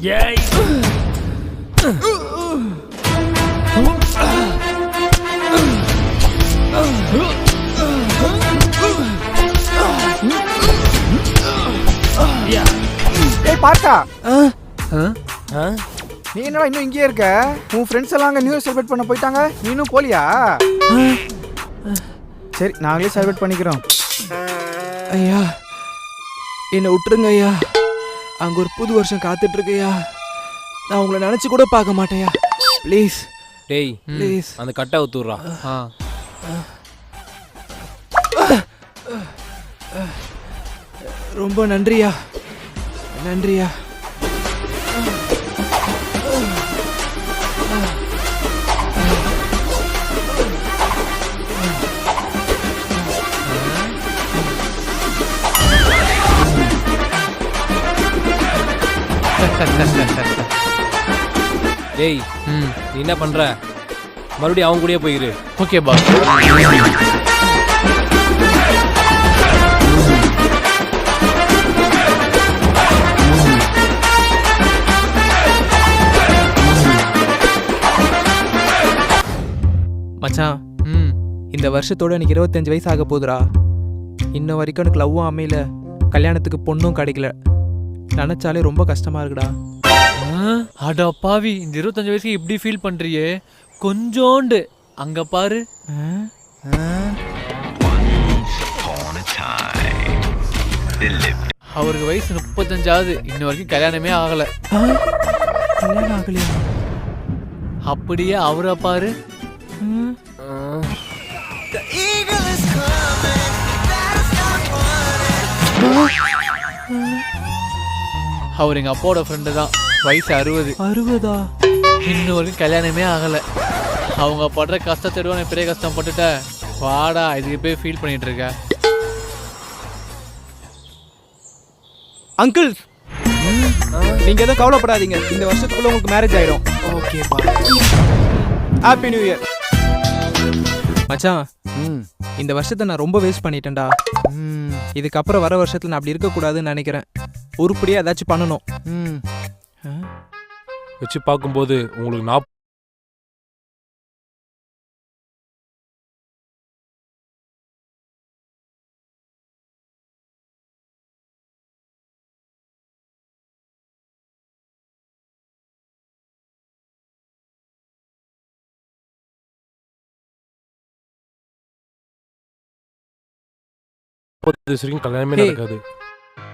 ஏய் பார்த்தா ஆ நீ என்னடா இன்னும் இங்கேயே இருக்க? உன் ஃப்ரெண்ட்ஸ் எல்லாம் அங்கே நியூ இயர் செலிப்ரேட் பண்ண போயிட்டாங்க, நீ இன்னும் போலியா? சரி, நாங்களே செலிப்ரேட் பண்ணிக்கிறோம். ஐயா என்னை விட்டுருங்க ஐயா. அங்கே ஒரு புது வருஷம் காத்துட்டு இருக்கையா. நான் உங்களை நினச்சி கூட பார்க்க மாட்டேயா. ப்ளீஸ் டேய் ப்ளீஸ். அந்த கட்டை ஊத்துறா. ரொம்ப நன்றியா, நன்றியா. டேய் நீ என்ன பண்ற? மறுபடியும் அவங்க கூடயே போயிரு. Okay boss. மச்சான், இந்த வருஷத்தோட எனக்கு 25 வயசு ஆக போகுதுடா. இன்ன வரைக்கும் எனக்கு லவ்வும் அமையல, கல்யாணத்துக்கு பொண்ணும் கிடைக்கல. நினைச்சாலே ரொம்ப கஷ்டமா இருக்குடா. அடா பாவி, இந்த 25 வயசுக்கு இப்படி ஃபீல் பண்றியே. கொஞ்சோண்டு அங்க பாரு. அவருக்கு வயசு 35ஆகுது, இன்ன வரைக்கும் கல்யாணமே ஆகல. கல்யாணம் ஆகலையா? அப்படியே அவரை பாரு. அவர் எங்க அப்பாவோட ஃப்ரெண்டு தான். வயசு 60. 60ஆ? இன்னும் வரைக்கும் கல்யாணமே ஆகல. அவங்க படுற கஷ்டத்தை நான் பெரிய கஷ்டம் பட்டுட்டேன். வாடா, இதுக்கு போய் ஃபீல் பண்ணிட்டு இருக்க. அங்கிள், நீங்க எதுவும் கவலைப்படாதீங்க. இந்த வருஷத்துக்குள்ள உங்களுக்கு மேரேஜ் ஆயிடும். ஓகேப்பா. Happy new year. மச்சான், இந்த வருஷத்தை நான் ரொம்ப வேஸ்ட் பண்ணிட்டேன்டா. இதுக்கப்புறம் வர வருஷத்துல நான் அப்படி இருக்கக்கூடாதுன்னு நினைக்கிறேன். உருப்படியா ஏதாச்சும் பண்ணணும். வச்சு பார்க்கும்போது உங்களுக்கு வரைக்கும் கல்யாணமே நடக்காது.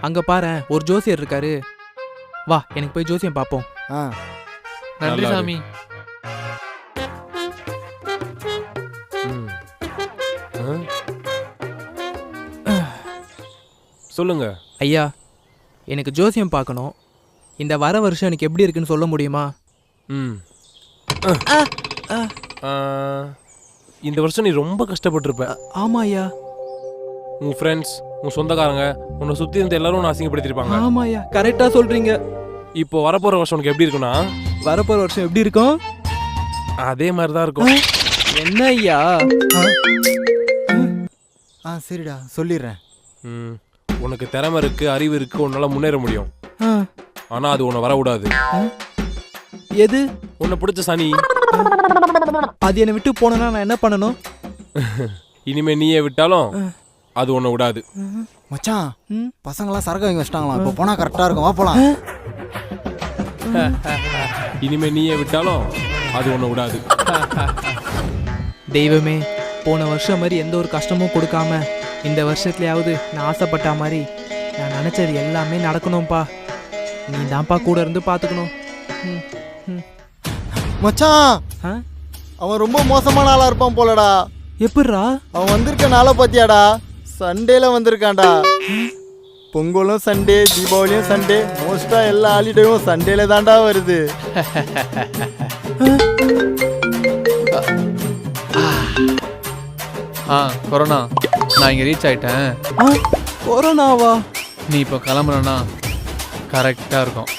அங்க பாரு, ஒரு ஜோசியர் இருக்காரு. வா, எனக்கு போய் ஜோசியம் பார்ப்போம். நன்றி சாமி. சொல்லுங்க ஐயா, எனக்கு ஜோசியம் பார்க்கணும். இந்த வர வருஷம் எனக்கு எப்படி இருக்குன்னு சொல்ல முடியுமா? இந்த வருஷம் நீ ரொம்ப கஷ்டப்பட்டிருப்ப. ஆமா ஐயா. உன் ஃப்ரெண்ட்ஸ், உன் சொந்தக்காரங்க, உன்னை சுற்றி இருந்த எல்லாரும் உன்னை அசிங்கப்படுத்திருப்பாங்க. ஆமா ஐயா, கரெக்டா சொல்றீங்க. இப்போ வரப்போற வருஷம் உனக்கு எப்படி இருக்குன்னா, வரப்போற வருஷம் எப்படி இருக்கும்? அதே மாதிரி தான் இருக்கும். என்ன ஐயா? சரிடா, சொல்லிடுறேன். உனக்கு திறமை இருக்கு, அறிவு இருக்கு, உன்னால முன்னேற முடியும். ஆனா அது உன்னை வரக்கூடாது. எது? உன்னை பிடிச்ச சனி. அது என்னை விட்டு போனா நான் என்ன பண்ணணும்? இனிமே நீயே விட்டாலும் அது உன்னை விடாது. மச்சான், பசங்களாம் சரக்கு வாங்கி வச்சிட்டாங்களாம். இப்போ போனா கரெக்டா இருக்கும், வா போலாம். இனிமே நீயே விட்டாலும் அது உன்னை விடாது. தெய்வமே, போன வருஷம் மாதிரி எந்த ஒரு கஷ்டமும் கொடுக்காம இந்த வருஷத்துலயாவது நான் ஆசைப்பட்ட மாதிரி நான் நினைச்சது எல்லாமே நடக்கணும்ப்பா. நீ தான்ப்பா கூட இருந்து பார்த்துக்கணும். மச்சான், அவன் ரொம்ப மோசமான ஆளா இருப்பான் போலடா. எப்படிரா? அவன் வந்திருக்க நாளை பாத்தியாடா? சண்டேல வந்திருக்கான்டா. பொங்கலும் சண்டே, தீபாவளியும் சண்டே, மோஸ்டா எல்லா ஹாலிடேயும் சண்டேல தான்டா வருது. கொரோனா, நான் இங்க ரீச் ஆயிட்டேன். கொரோனாவா? நீ இப்போ கிளம்புறனா கரெக்டா இருக்கும்.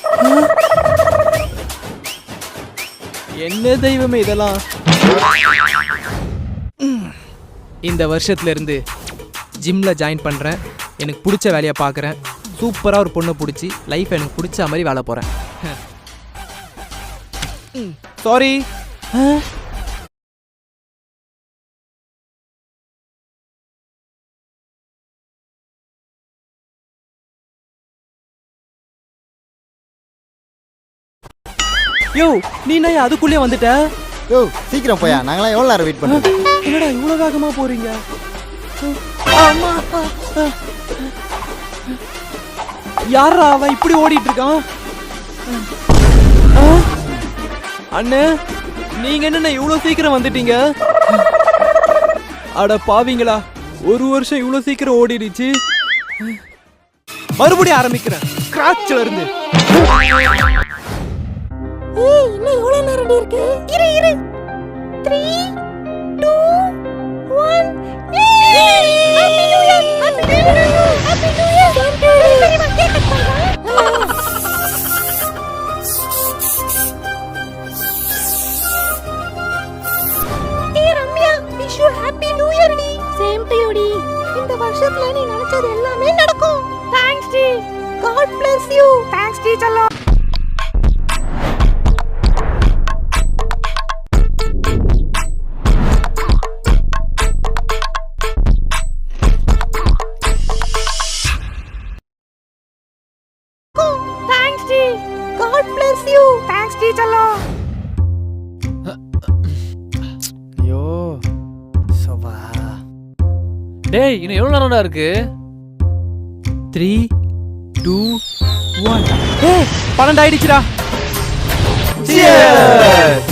என்ன தெய்வமே இதெல்லாம்? இந்த வருஷத்துல இருந்து ஜிம்ல ஜாயின் பண்றேன். எனக்கு பிடிச்ச வேலையை பார்க்குறேன். சூப்பராக ஒரு பொண்ணை பிடிச்சி லைஃப் எனக்கு பிடிச்ச மாதிரி வேலை போகிறேன். சாரி. யோ நீ என்ன அதுக்குள்ளே வந்துட்ட? யோ சீக்கிரம் போயா, நாங்களாம் எவ்வளோ நேரம் வெயிட் பண்ணுறோம்? என்னடா இவ்வளோ வேகமா போறீங்க? அம்மா. யாரா அவன் இப்படி ஓடிட்டு இருக்கான்? அண்ணே நீங்க என்ன இவ்வளவு சீக்கிரம் வந்துட்டீங்க? அட பாவீங்களா, ஒரு வருஷம் இவ்வளவு சீக்கிரம் ஓடிடுச்சு. மறுபடியும் ஆரம்பிக்கிறேன் ஸ்கிராட்ச்ல இருந்து. இன்னும் எவ்வளவு நேரம் இருக்கு? இரு 3 2 1 happy new year. Happy new year. தெரியுமா கேக் கட் பண்றா? Ramya wish you happy new year டி. சேம் டு யூ டி. இந்த வருஷத்துல நீ நினைச்சது எல்லாமே நடக்கும். தேங்க்ஸ் டி. God bless you. தேங்க்ஸ் டி செல்லம். God bless you. Thanks teacherlo. ஐயோ சவா. டேய் இன்னும் எவ்வளவு நேரம்டா இருக்கு? 3 2 1. ஏய் 12 ஆயிடுச்சுடா. Cheers.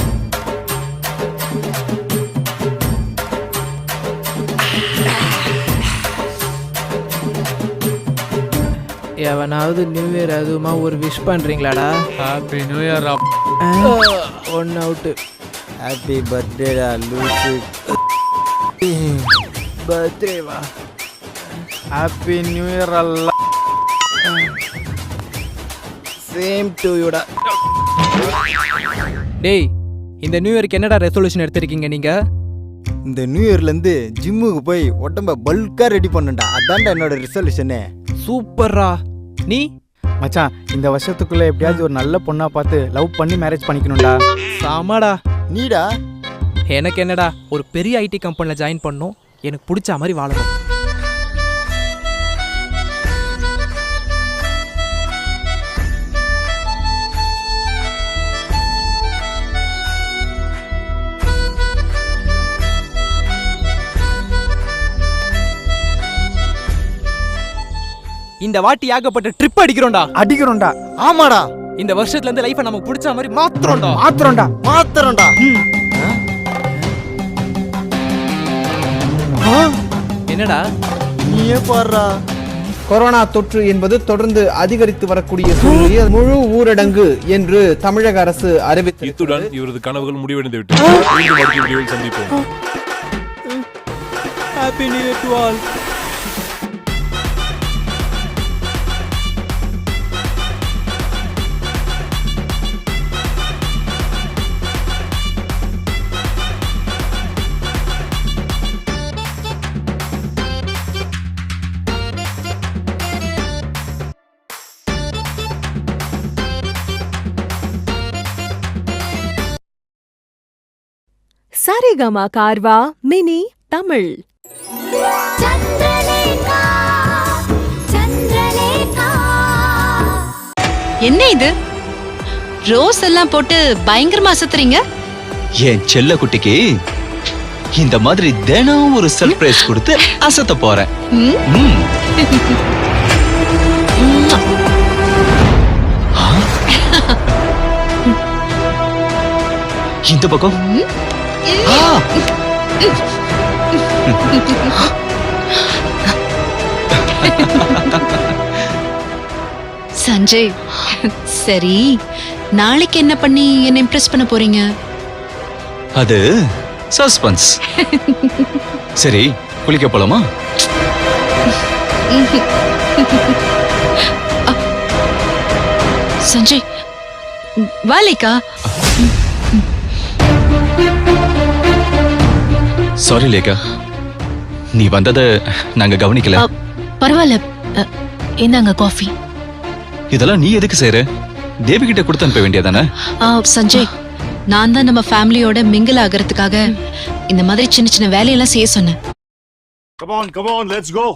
எவனாவது நியூ இயர் அதுமா ஒரு விஷ் பண்றீங்களாடா? Happy new year. One out. Happy பர்த்டேடா லூசு. பர்த்டே வா. ஹாப்பி நியூ இயர் அல்ல. சேம் டு யூடா. டேய் இந்த நியூ இயருக்கு என்னடா ரெசல்யூஷன் எடுத்திருக்கீங்க நீங்க? இந்த நியூ இயர்லேருந்து ஜிம்முக்கு போய் உடம்ப பல்காக ரெடி பண்ணுண்டா. அதான்டா என்னோட ரெசல்யூஷனே. சூப்பர்ரா. நீ? மச்சான் இந்த வருஷத்துக்குள்ள எப்படியாவது ஒரு நல்ல பொண்ணா பார்த்து லவ் பண்ணி மேரேஜ் பண்ணிக்கணும்டா. சாமாடா. நீடா? எனக்கு என்னடா, ஒரு பெரிய ஐடி கம்பெனியில் ஜாயின் பண்ணணும், எனக்கு பிடிச்ச மாதிரி வாழணும். இந்த வாட்டி ஏகப்பட்ட ட்ரிப் அடிக்கிறோம்டா. ஆமாடா. இந்த வருஷத்துல இருந்து லைஃபை நமக்கு பிடிச்ச மாதிரி மாத்துறோம்டா. என்னடா நீயே பாடுறா. கொரோனா தொற்று என்பது தொடர்ந்து அதிகரித்து வரக்கூடிய சூழ்நிலையில் முழு ஊரடங்கு என்று தமிழக அரசு அறிவித்து இத்துடன் இவரது கனவுகள் முடிவடைந்து விட்டது. மீண்டும் அடுத்த வீடியோவில் சந்திப்போம். Happy new year to all. Saregama Carvaan mini Tamil. என்ன இது ரோஸ் எல்லாம் போட்டு பயங்கரமா அசத்துறீங்க? என் செல்ல குட்டிக்கு இந்த மாதிரி தினம் ஒரு சர்ப்ரைஸ் கொடுத்து அசத்த போறேன். இந்த பக்கம் சஞ்சய், சரி நாளைக்கு என்ன பண்ணி என்ன இம்ப்ரெஸ் பண்ண போறீங்க? அது சஸ்பென்ஸ். சரி குளிக்க போலாமா? சஞ்சய் வாலிகா. சாரி லேகா, நீ வந்தத நாங்க கவனிக்கல. பரவாயில்ல, இந்தாங்க காஃபி. இதெல்லாம் நீ எதுக்கு செய்யற? தேவி கிட்ட கொடுத்து அனுப்ப வேண்டியதானே? சஞ்சய், நான் தான் நம்ம ஃபேமிலியோட மிங்கிள் ஆகிறதுக்காக இந்த மாதிரி சின்ன சின்ன வேலையெல்லாம் செய்ய சொன்னேன். Come on, let's go.